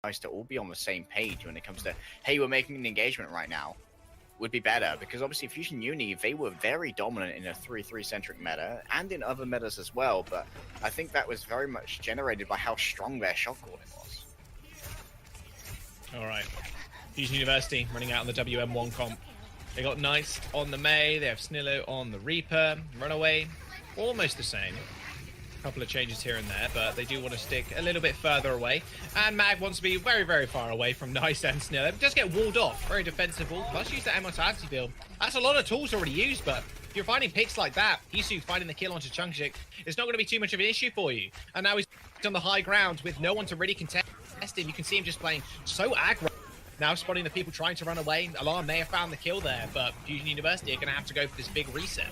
nice to all be on the same page when it comes to, hey, we're making an engagement right now, would be better, because obviously Fusion Uni, they were very dominant in a 3-3 centric meta and in other metas as well, but I think that was very much generated by how strong their shot calling was. All right, Fusion University running out on the WM1 comp. They got Nice on the Mei, they have Snillo on the Reaper, Runaway, almost the same. Couple of changes here and there, but they do want to stick a little bit further away. And Mag wants to be very, very far away from Nice and Snillo. It does get walled off, very defensible. Plus use the immortality build. That's a lot of tools already used, but if you're finding picks like that, Hisu finding the kill onto Chungshik, it's not going to be too much of an issue for you. And now he's on the high ground with no one to really contest him. You can see him just playing so aggro. Now spotting the people trying to run away. Alarm may have found the kill there, but Fusion University are going to have to go for this big reset.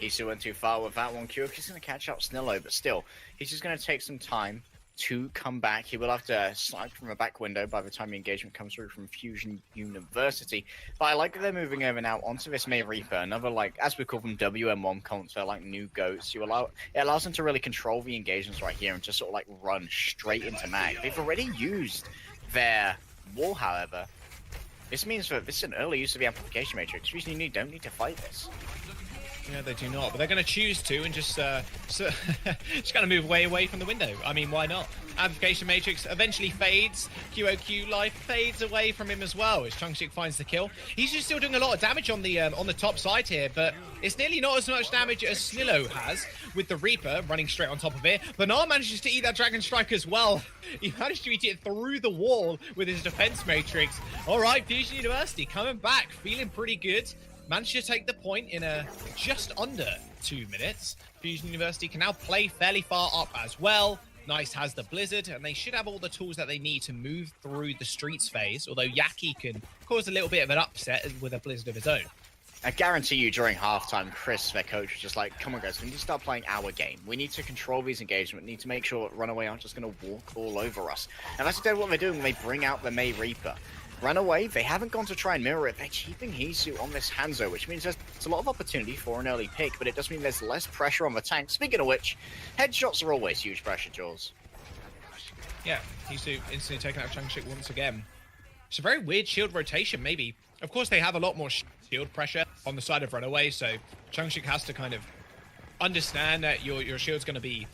Hisu went too far with that one. Kyoki's going to catch up Snillo, but still, he's just going to take some time to come back. He will have to snipe from a back window by the time the engagement comes through from Fusion University. But I like that they're moving over now onto this Mei Reaper, another, like, as we call them, WM1 console, like new goats. It allows them to really control the engagements right here and just sort of like run straight into Mag. They've already used their wall, however. This means that this is an early use of the amplification matrix. Fusion Uni don't need to fight this. Yeah, they do not, but they're going to choose to and just just going to move away from the window. I mean, why not? Amplification Matrix eventually fades. QOQ life fades away from him as well as Chungshik finds the kill. He's just still doing a lot of damage on the top side here, but it's nearly not as much damage as Snillo has with the Reaper running straight on top of it. Bernard manages to eat that Dragon Strike as well. He managed to eat it through the wall with his defense matrix. All right, Fusion University coming back, feeling pretty good. Managed to take the point in just under 2 minutes. Fusion University can now play fairly far up as well. Nice has the Blizzard, and they should have all the tools that they need to move through the streets phase, although Yaki can cause a little bit of an upset with a Blizzard of his own. I guarantee you during halftime, Chris, their coach, was just like, come on guys, we need to start playing our game. We need to control these engagements. We need to make sure that Runaway aren't just going to walk all over us. And that's exactly what they're doing when they bring out the Mei Reaper. Runaway, they haven't gone to try and mirror it. They're keeping Hisu on this Hanzo, which means there's a lot of opportunity for an early pick, but it does mean there's less pressure on the tank. Speaking of which, headshots are always huge pressure, Jules. Yeah, Hisu instantly taking out Chungshik once again. It's a very weird shield rotation, maybe. Of course, they have a lot more shield pressure on the side of Runaway, so Chungshik has to kind of understand that your shield's going to be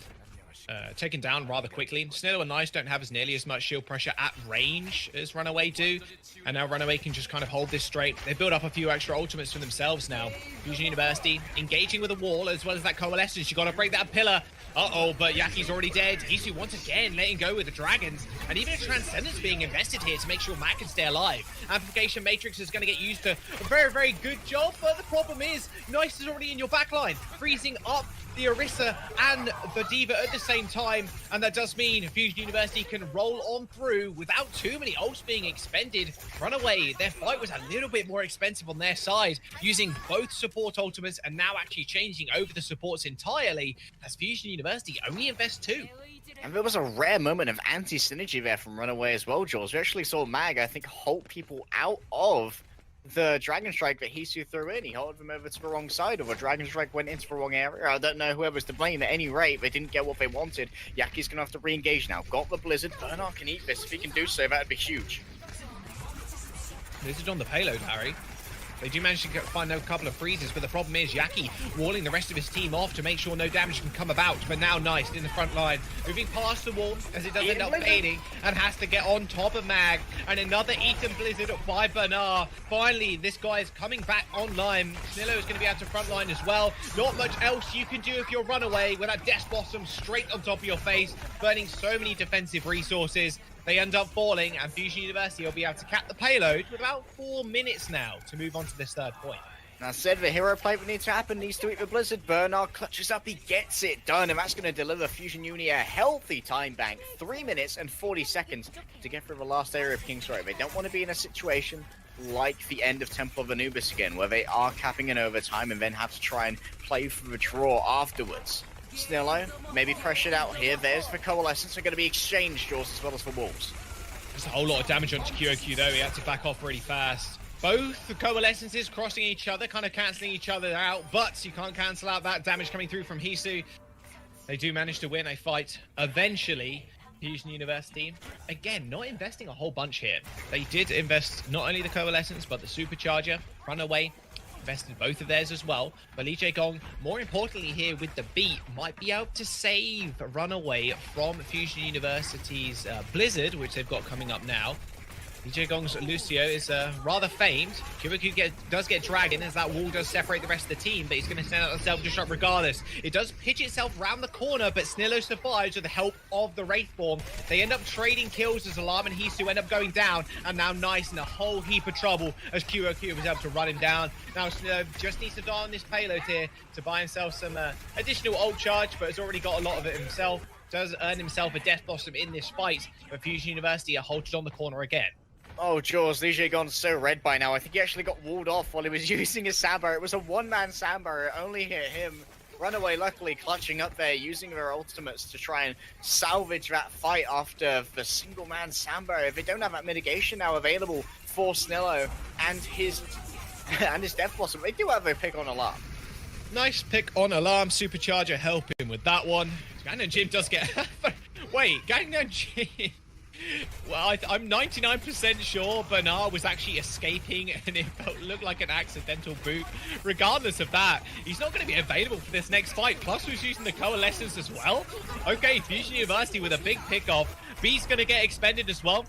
taken down rather quickly. Snillo and Nice don't have nearly as much shield pressure at range as Runaway do, and now Runaway can just kind of hold this straight. They build up a few extra ultimates for themselves now. Fusion University engaging with a wall as well as that coalescence. You got to break that pillar. Uh-oh, but Yaki's already dead. Hisu once again letting go with the dragons, and even a Transcendence being invested here to make sure Matt can stay alive. Amplification Matrix is going to get used to a very, very good job, but the problem is Nice is already in your backline, freezing up the Orisa and the Diva at the same time, and that does mean Fusion University can roll on through without too many ults being expended. Runaway, their fight was a little bit more expensive on their side, using both support ultimates and now actually changing over the supports entirely, as Fusion University only invest 2. And there was a rare moment of anti-synergy there from Runaway as well, Jules. We actually saw Mag, I think, halt people out of the Dragon Strike that Hisu threw in. He halted them over to the wrong side, or the Dragon Strike went into the wrong area. I don't know whoever's to blame. At any rate, they didn't get what they wanted. Yaki's going to have to re-engage now. Got the Blizzard. Bernard can eat this. If he can do so, that'd be huge. Blizzard on the payload, Harry. They do manage to find a couple of freezes, but the problem is Yaki walling the rest of his team off to make sure no damage can come about. But now Nice in the front line, moving past the wall as it does end up fading and has to get on top of Mag. And another Eaten Blizzard by Bernard. Finally, this guy is coming back online. Snillo is going to be out to front line as well. Not much else you can do if you're Runaway with that Death Blossom straight on top of your face, burning so many defensive resources. They end up falling, and Fusion University will be able to cap the payload with about 4 minutes now to move on to this third point. I said the hero play that needs to happen needs to eat the Blizzard. Bernard clutches up, he gets it done, and that's going to deliver Fusion Uni a healthy time bank. 3 minutes and 40 seconds to get through the last area of King's Row. They don't want to be in a situation like the end of Temple of Anubis again, where they are capping in overtime and then have to try and play for the draw afterwards. Snillo, maybe pressured out here. There's the Coalescence. Are going to be exchanged, Jaws, as well as for Wolves. There's a whole lot of damage onto QOQ, though. He had to back off really fast. Both the Coalescences crossing each other, kind of cancelling each other out, but you can't cancel out that damage coming through from Hisu. They do manage to win a fight eventually. Fusion University, again, not investing a whole bunch here. They did invest not only the Coalescence, but the Supercharger, Runaway, invested both of theirs as well. But Lee Jae-gong, more importantly here with the beat, might be able to save Runaway from Fusion University's Blizzard, which they've got coming up now. Lee Jae-gong's Lucio is rather famed. QoQ does get dragged in as that wall does separate the rest of the team, but he's going to send out the self-destruct regardless. It does pitch itself round the corner, but Snillo survives with the help of the Wraithborn. They end up trading kills as Alarm and Hisu end up going down, and now Nice in a whole heap of trouble as QoQ was able to run him down. Now Snillo just needs to die on this payload here to buy himself some additional ult charge, but has already got a lot of it himself. Does earn himself a Death Blossom in this fight, but Fusion University are halted on the corner again. Oh, Jaws, Lee Jae-gong's so red by now. I think he actually got walled off while he was using his sandbar. It was a one-man sandbar. It only hit him. Runaway luckily clutching up there, using their ultimates to try and salvage that fight after the single-man sandbar. If they don't have that mitigation now available for Snillo and his Death Blossom, they do have a pick on Alarm. Nice pick on Alarm. Supercharger helping with that one. Gangnam Jim does get... Wait, Gangnam Jim... Well, I'm 99% sure Bernard was actually escaping and it looked like an accidental boot. Regardless of that, he's not going to be available for this next fight. Plus, he's using the Coalescence as well. Okay, Fusion University with a big pickoff. B's going to get expended as well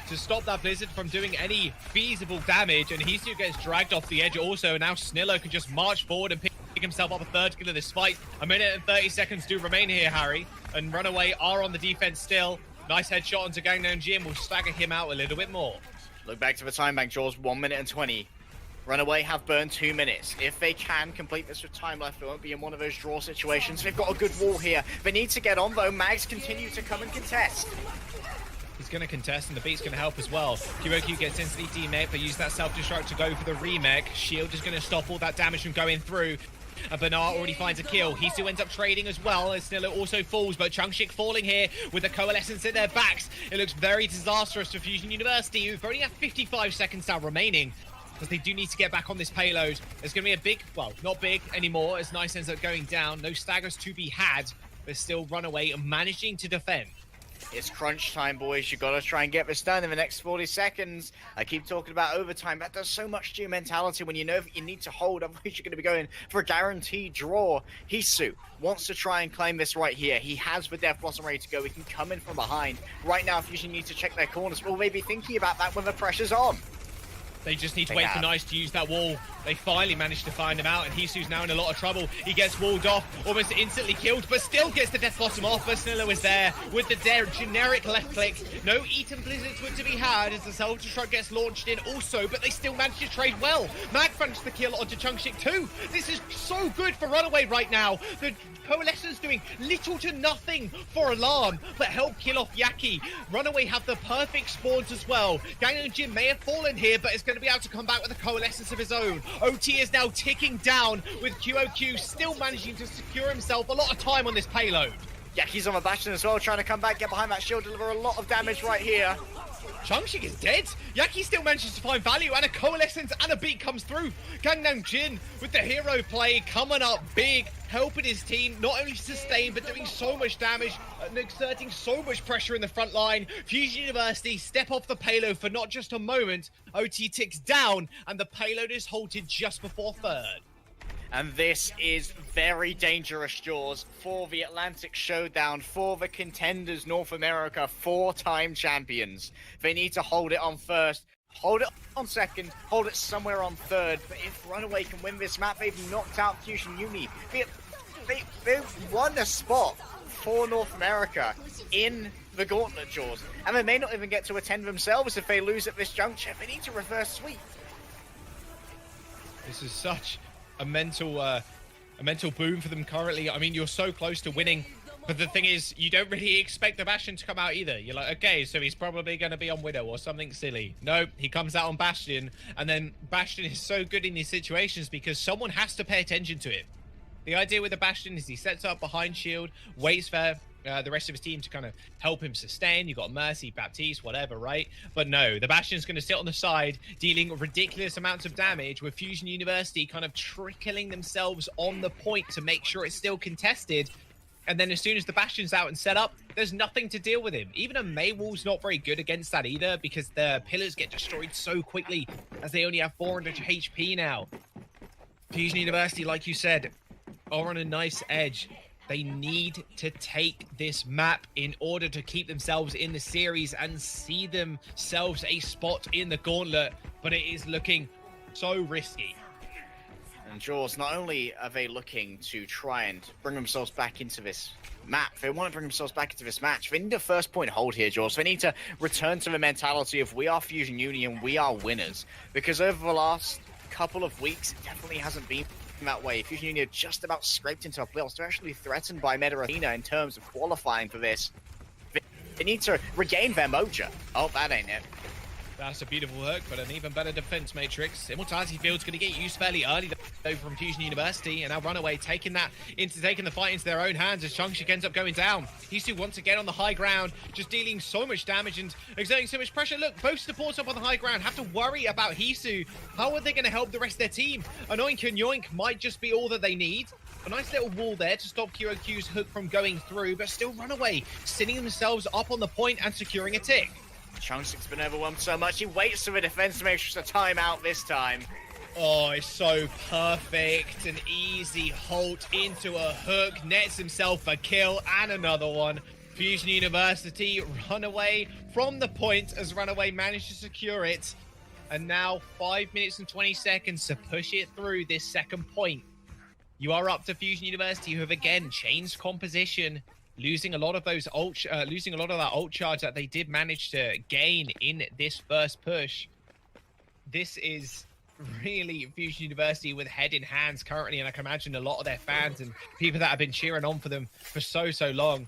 to stop that Blizzard from doing any feasible damage. And Hisu gets dragged off the edge also. And now Snillo can just march forward and pick himself up a third kill of this fight. A minute and 30 seconds do remain here, Harry. And Runaway are on the defense still. Nice headshot onto Gangnam Jim will stagger him out a little bit more. Look back to the time bank, Jaws, 1 minute and 20. Runaway have burned 2 minutes. If they can complete this with time left, they won't be in one of those draw situations. They've got a good wall here. They need to get on, though. Mags continue to come and contest. He's going to contest, and the beat's going to help as well. QoQ gets instantly demech, but use that self-destruct to go for the remech. Shield is going to stop all that damage from going through. And Bernard already finds a kill. Hisu ends up trading as well as Snillo also falls, but Chungshik falling here with the Coalescence in their backs. It looks very disastrous for Fusion University, who only have 55 seconds now remaining, because they do need to get back on this payload. There's going to be a big, well, not big anymore, as Nice ends up going down. No staggers to be had, but still Runaway managing to defend. It's crunch time, boys. You gotta try and get this done in the next 40 seconds. I keep talking about overtime. That does so much to your mentality when you know that you need to hold. Otherwise, you're going to be going for a guaranteed draw. Hisu wants to try and claim this right here. He has the Death Blossom ready to go. He can come in from behind. Right now, Fusion need to check their corners. Will they be thinking about that when the pressure's on? They just need to wait for Nice to use that wall. They finally managed to find him out, and Hisu's now in a lot of trouble. He gets walled off, almost instantly killed, but still gets the Death Blossom off. But Snillo is there with the generic left click. No Eaten Blizzards were to be had as the self-destruct gets launched in also, but they still managed to trade well. Mag managed the kill onto Chungshik too. This is so good for Runaway right now. The Coalescence doing little to nothing for Alarm, but help kill off Yaki. Runaway have the perfect spawns as well. Gangnam Jim may have fallen here, but it's going to be able to come back with a Coalescence of his own. OT is now ticking down with QoQ still managing to secure himself a lot of time on this payload. Yaki's on the Bastion as well, trying to come back, get behind that shield, deliver a lot of damage right here. Chungshik is dead. Yaki still manages to find value, and a Coalescence and a beat comes through. Gangnam Jin with the hero play coming up big, helping his team not only sustain but doing so much damage and exerting so much pressure in the front line. Fusion University step off the payload for not just a moment. OT ticks down, and the payload is halted just before third. And this is very dangerous, Jaws, for the Atlantic Showdown, for the contenders North America, 4-time champions. They need to hold it on first, hold it on second, hold it somewhere on third. But if Runaway can win this map, they've knocked out Fusion Uni. They've won a spot for North America in the gauntlet, Jaws. And they may not even get to attend themselves if they lose at this juncture. They need to reverse sweep. This is such a mental boom for them currently. I mean, you're so close to winning, but the thing is, you don't really expect the Bastion to come out either. You're like, okay, so he's probably going to be on Widow or something silly. No, he comes out on Bastion, and then Bastion is so good in these situations because someone has to pay attention to it. The idea with the Bastion is he sets up behind shield, waits for the rest of his team to kind of help him sustain. You've got Mercy, Baptiste, whatever, right? But no, the Bastion's going to sit on the side, dealing ridiculous amounts of damage, with Fusion University kind of trickling themselves on the point to make sure it's still contested. And then as soon as the Bastion's out and set up, there's nothing to deal with him. Even a Maywall's not very good against that either, because the pillars get destroyed so quickly as they only have 400 HP now. Fusion University, like you said, are on a nice edge. They need to take this map in order to keep themselves in the series and see themselves a spot in the gauntlet, but it is looking so risky. And Jaws, not only are they looking to try and bring themselves back into this map, they want to bring themselves back into this match. They need a first point hold here, Jaws. They need to return to the mentality of we are Fusion Union, we are winners. Because over the last couple of weeks, it definitely hasn't been that way. Fusion Union just about scraped into a playoffs. They're actually threatened by Meta Athena in terms of qualifying for this. They need to regain their mojo. Oh, that ain't it. That's a beautiful hook, but an even better defense matrix. Immortality Field's going to get used fairly early though from Fusion University, and now Runaway taking the fight into their own hands as Changshik ends up going down. Hisu once again on the high ground, just dealing so much damage and exerting so much pressure. Look, both supports up on the high ground have to worry about Hisu. How are they going to help the rest of their team? An Oink and Yoink might just be all that they need. A nice little wall there to stop QOQ's hook from going through, but still Runaway sitting themselves up on the point and securing a tick. Changshik's been overwhelmed so much, he waits for the defense to make sure it's a timeout this time. Oh, it's so perfect. An easy halt into a hook, nets himself a kill and another one. Fusion University Runaway from the point as Runaway managed to secure it. And now 5 minutes and 20 seconds to push it through this second point. You are up to Fusion University, who have again changed composition, losing a lot of that ult charge that they did manage to gain in this first push. This is really Fusion University with head in hands currently, and I can imagine a lot of their fans and people that have been cheering on for them for so long